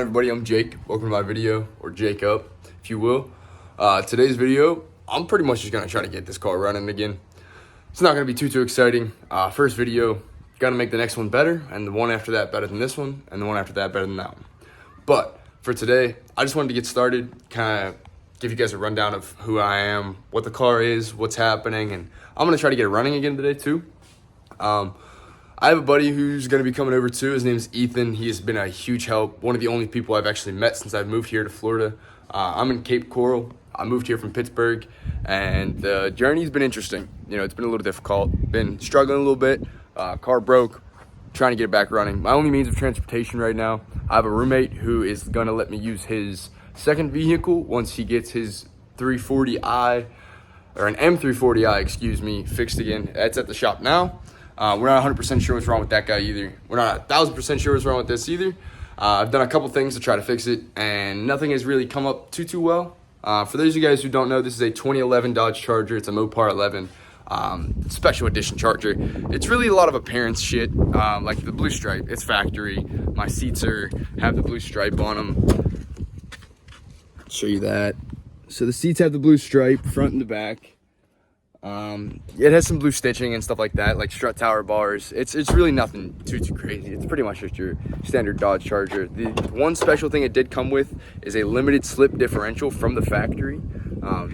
on, everybody? I'm Jake. Welcome to my video, or Jacob, if you will. Today's video, I'm pretty much just gonna try to get this car running again. It's not gonna be too exciting. First video, gotta make the next one better, and the one after that better than this one, and the one after that better than that one. But for today, I just wanted to get started, kind of give you guys a rundown of who I am, what the car is, what's happening, and I'm gonna try to get it running again today too. I have a buddy who's going to be coming over too. His name is Ethan. He has been a huge help. One of the only people I've actually met since I've moved here to Florida. I'm in Cape Coral. I moved here from Pittsburgh, and the journey's been interesting. You know, it's been a little difficult. Been struggling a little bit. Car broke. Trying to get it back running. My only means of transportation right now, I have a roommate who is going to let me use his second vehicle once he gets his 340i, or an M340i, excuse me, fixed again. It's at the shop now. We're not 100% sure what's wrong with that guy either. We're not 1,000% sure what's wrong with this either. I've done a couple things to try to fix it, and nothing has really come up too well. For those of you guys who don't know, this is a 2011 Dodge Charger. It's a Mopar 11 special edition Charger. It's really a lot of appearance shit, like the blue stripe. It's factory. My seats have the blue stripe on them. I'll show you that. So the seats have the blue stripe, front and the back. It has some blue stitching and stuff like that, like strut tower bars. It's really nothing too crazy. It's pretty much just your standard Dodge Charger. The one special thing it did come with is a limited slip differential from the factory.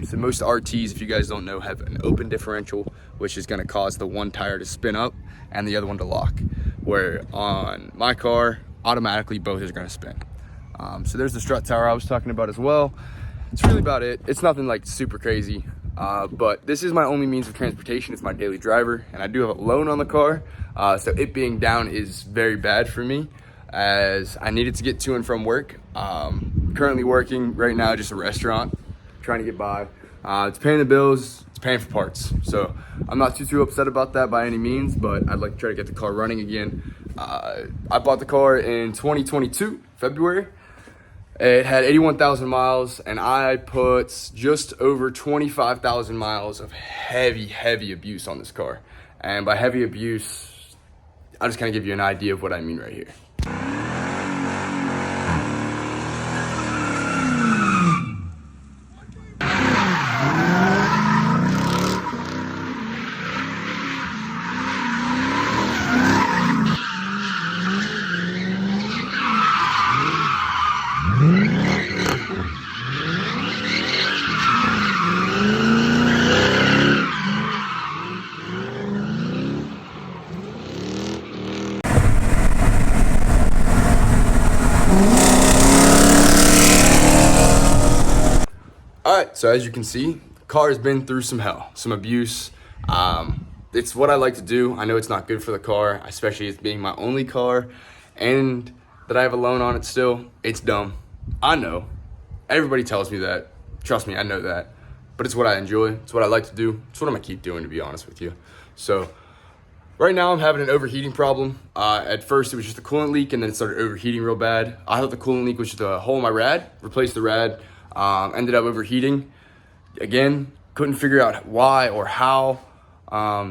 So most RTs, if you guys don't know, have an open differential, which is going to cause the one tire to spin up and the other one to lock, where on my car, automatically both is going to spin. So there's the strut tower I was talking about as well. It's really about it. It's nothing like super crazy. But this is my only means of transportation. It's my daily driver, and I do have a loan on the car, so it being down is very bad for me, as I needed to get to and from work. Currently working right now, just a restaurant, trying to get by. It's paying the bills, it's paying for parts, so I'm not too upset about that by any means, but I'd like to try to get the car running again. I bought the car in 2022, February. It had 81,000 miles, and I put just over 25,000 miles of heavy abuse on this car. And by heavy abuse, I'll just kind of give you an idea of what I mean right here. Alright, so as you can see, the car has been through some hell, some abuse. It's what I like to do. I know it's not good for the car, especially it being my only car, and that I have a loan on it still. It's dumb. I know. Everybody tells me that. Trust me, I know that. But it's what I enjoy. It's what I like to do. It's what I'm going to keep doing, to be honest with you. So, right now I'm having an overheating problem. At first it was just a coolant leak, and then it started overheating real bad. I thought the coolant leak was just a hole in my rad. Replaced the rad. Ended up overheating. Again, couldn't figure out why or how.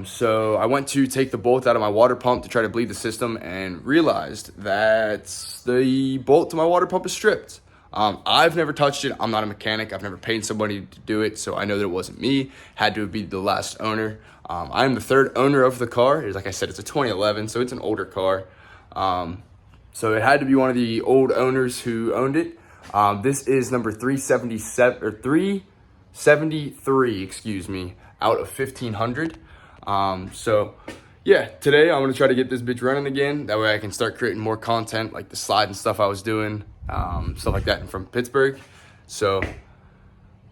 So I went to take the bolt out of my water pump to try to bleed the system, and realized that the bolt to my water pump is stripped. I've never touched it. I'm not a mechanic. I've never paid somebody to do it, so I know that it wasn't me. Had to be the last owner. I am the third owner of the car. Like I said, it's a 2011, so it's an older car. So it had to be one of the old owners who owned it. This is number 377 or 373, excuse me, out of 1,500. So yeah, today I'm gonna try to get this bitch running again. That way I can start creating more content, like the slide and stuff I was doing, stuff like that from Pittsburgh. So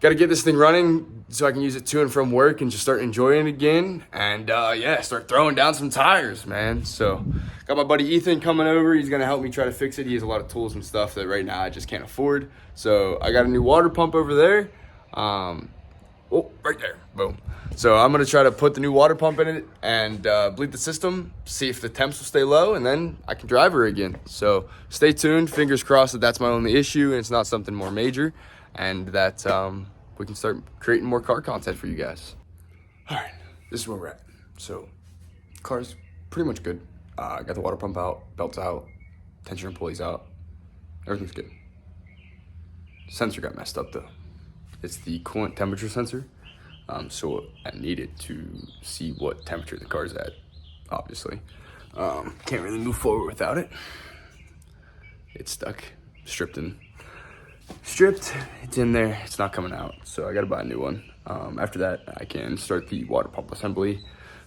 got to get this thing running so I can use it to and from work and just start enjoying it again. And yeah, start throwing down some tires, man. So got my buddy Ethan coming over. He's going to help me try to fix it. He has a lot of tools and stuff that right now I just can't afford. So I got a new water pump over there. Oh, right there. Boom. So I'm going to try to put the new water pump in it and bleed the system, see if the temps will stay low, and then I can drive her again. So stay tuned. Fingers crossed that that's my only issue and it's not something more major, and that we can start creating more car content for you guys. All right, this is where we're at. So car's pretty much good. Got the water pump out, belts out, tensioner pulleys out. Everything's good. Sensor got messed up though. It's the coolant temperature sensor. So I needed to see what temperature the car's at, obviously. Can't really move forward without it. It's stuck, stripped, it's in there, it's not coming out. So I gotta buy a new one. After that, I can start the water pump assembly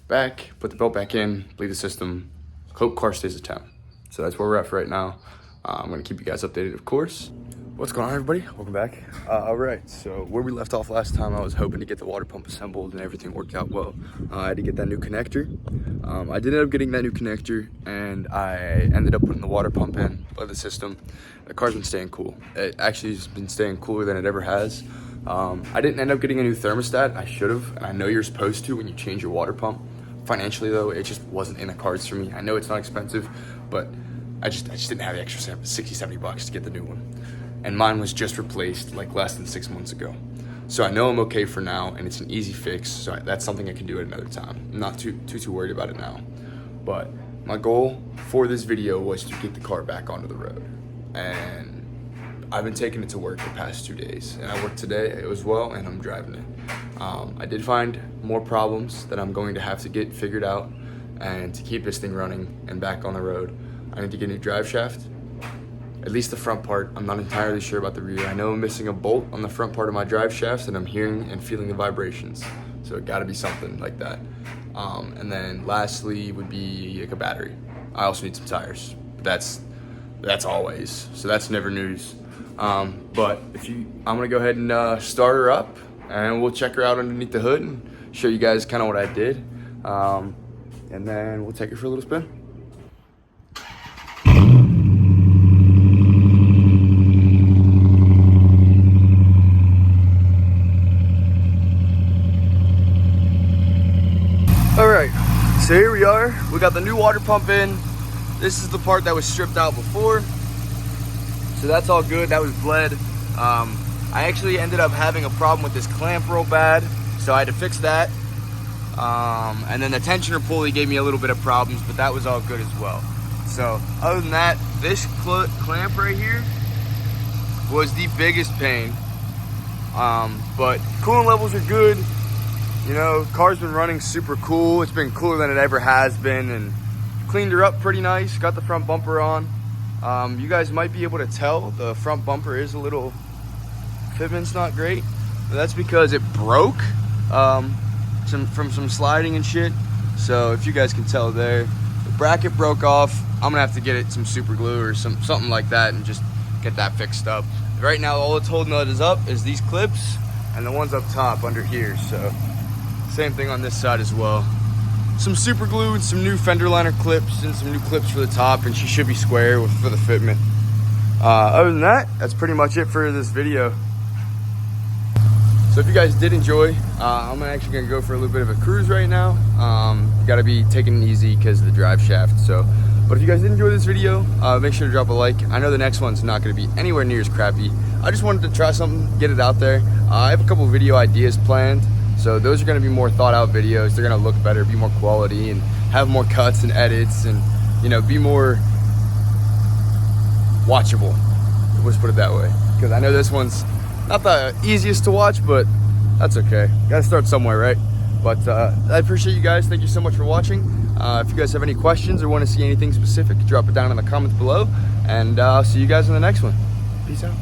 back, put the belt back in, bleed the system, hope car stays in town. So that's where we're at for right now. I'm gonna keep you guys updated, of course. What's going on, everybody? Welcome back. All right, so where we left off last time, I was hoping to get the water pump assembled and everything worked out well. I had to get that new connector. I did end up getting that new connector, and I ended up putting the water pump in by the system. The car's been staying cool. It actually has been staying cooler than it ever has. I didn't end up getting a new thermostat. I should have, and I know you're supposed to when you change your water pump. Financially though, it just wasn't in the cards for me. I know it's not expensive, but I just didn't have the extra 60, 70 bucks to get the new one. And mine was just replaced like less than 6 months ago. So I know I'm okay for now, and it's an easy fix. So that's something I can do at another time. I'm not too worried about it now. But my goal for this video was to get the car back onto the road. And I've been taking it to work the past 2 days. And I worked today as well, and I'm driving it. I did find more problems that I'm going to have to get figured out. And to keep this thing running and back on the road, I need to get a new drive shaft. At least the front part. I'm not entirely sure about the rear. I know I'm missing a bolt on the front part of my drive shafts, and I'm hearing and feeling the vibrations. So it gotta be something like that. And then lastly would be like a battery. I also need some tires. That's always. So that's never news. But I'm gonna go ahead and start her up, and we'll check her out underneath the hood and show you guys kind of what I did. And then we'll take her for a little spin. Alright, so here we are. We got the new water pump in. This is the part that was stripped out before. So that's all good, that was bled. I actually ended up having a problem with this clamp real bad, so I had to fix that. And then the tensioner pulley gave me a little bit of problems, but that was all good as well. So other than that, this clamp right here was the biggest pain. But coolant levels are good. You know, car's been running super cool. It's been cooler than it ever has been, and cleaned her up pretty nice. Got the front bumper on. You guys might be able to tell the front bumper is a little, fitment's not great. But that's because it broke from some sliding and shit. So if you guys can tell there, the bracket broke off. I'm gonna have to get it some super glue or something like that and just get that fixed up. Right now, all it's holding us up is these clips and the ones up top under here. So same thing on this side as well. Some super glue and some new fender liner clips and some new clips for the top, and she should be square for the fitment. Other than that, that's pretty much it for this video. So if you guys did enjoy, I'm actually gonna go for a little bit of a cruise right now. Gotta be taking it easy because of the drive shaft. But if you guys did enjoy this video, make sure to drop a like. I know the next one's not gonna be anywhere near as crappy. I just wanted to try something, get it out there. I have a couple video ideas planned. So those are gonna be more thought out videos. They're gonna look better, be more quality, and have more cuts and edits, and you know, be more watchable. Let's put it that way. Because I know this one's not the easiest to watch, but that's okay. Gotta start somewhere, right? But I appreciate you guys. Thank you so much for watching. If you guys have any questions or want to see anything specific, drop it down in the comments below. And I'll see you guys in the next one. Peace out.